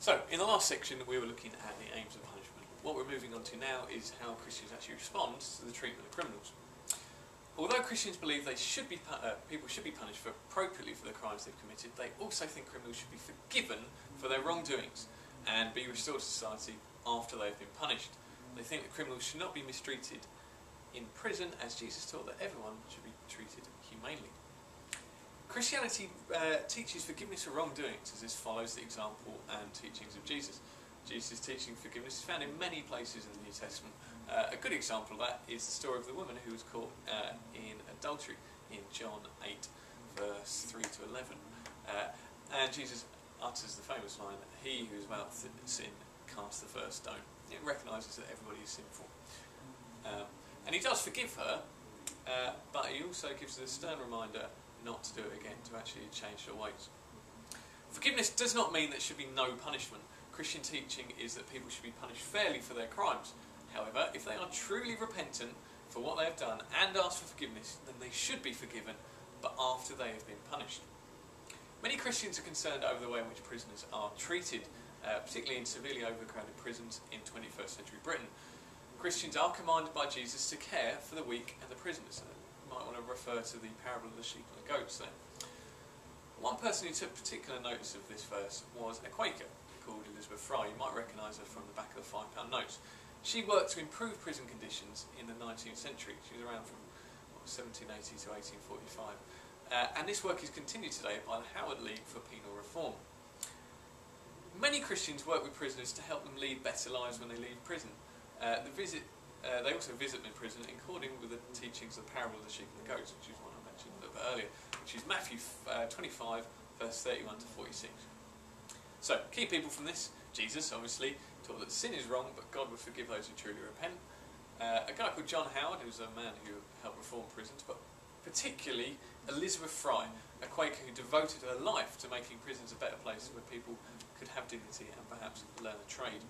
So, in the last section we were looking at the aims of punishment. What we're moving on to now is how Christians actually respond to the treatment of criminals. Although Christians believe people should be punished appropriately for the crimes they've committed, they also think criminals should be forgiven for their wrongdoings and be restored to society after they have been punished. They think that criminals should not be mistreated in prison, as Jesus taught that everyone should be treated humanely. Christianity teaches forgiveness of wrongdoings, as this follows the example and teachings of Jesus. Jesus' teaching of forgiveness is found in many places in the New Testament. A good example of that is the story of the woman who was caught in adultery in John 8, verse 3 to 11. And Jesus utters the famous line, "He who is without sin cast the first stone." It recognises that everybody is sinful. And he does forgive her, but he also gives us a stern reminder not to do it again, to actually change their ways. Forgiveness does not mean there should be no punishment. Christian teaching is that people should be punished fairly for their crimes. However, if they are truly repentant for what they have done and ask for forgiveness, then they should be forgiven, but after they have been punished. Many Christians are concerned over the way in which prisoners are treated, particularly in severely overcrowded prisons in 21st century Britain. Christians are commanded by Jesus to care for the weak and the prisoners. You might want to refer to the parable of the sheep and the goats there. One person who took particular notice of this verse was a Quaker called Elizabeth Fry. You might recognise her from the back of the £5 notes. She worked to improve prison conditions in the 19th century. She was around from 1780 to 1845. And this work is continued today by the Howard League for Penal Reform. Many Christians work with prisoners to help them lead better lives when they leave prison. They also visit them in prison in according with the teachings of the parable of the sheep and the goats, which is one I mentioned a little bit earlier, which is Matthew 25, verse 31 to 46. So, key people from this: Jesus, obviously, taught that sin is wrong, but God will forgive those who truly repent. A guy called John Howard, who's a man who helped reform prisons, but particularly Elizabeth Fry, a Quaker who devoted her life to making prisons a better place where people could have dignity and perhaps learn a trade.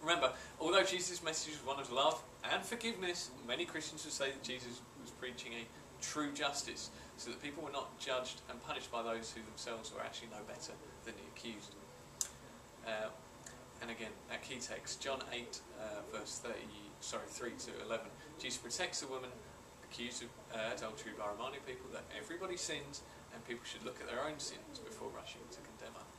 Remember, although Jesus' message was one of love and forgiveness, many Christians would say that Jesus was preaching a true justice, so that people were not judged and punished by those who themselves were actually no better than the accused. And again, our key text, John 8, verse 3 to 11. Jesus protects the woman accused of adultery by reminding people that everybody sins and people should look at their own sins before rushing to condemn others.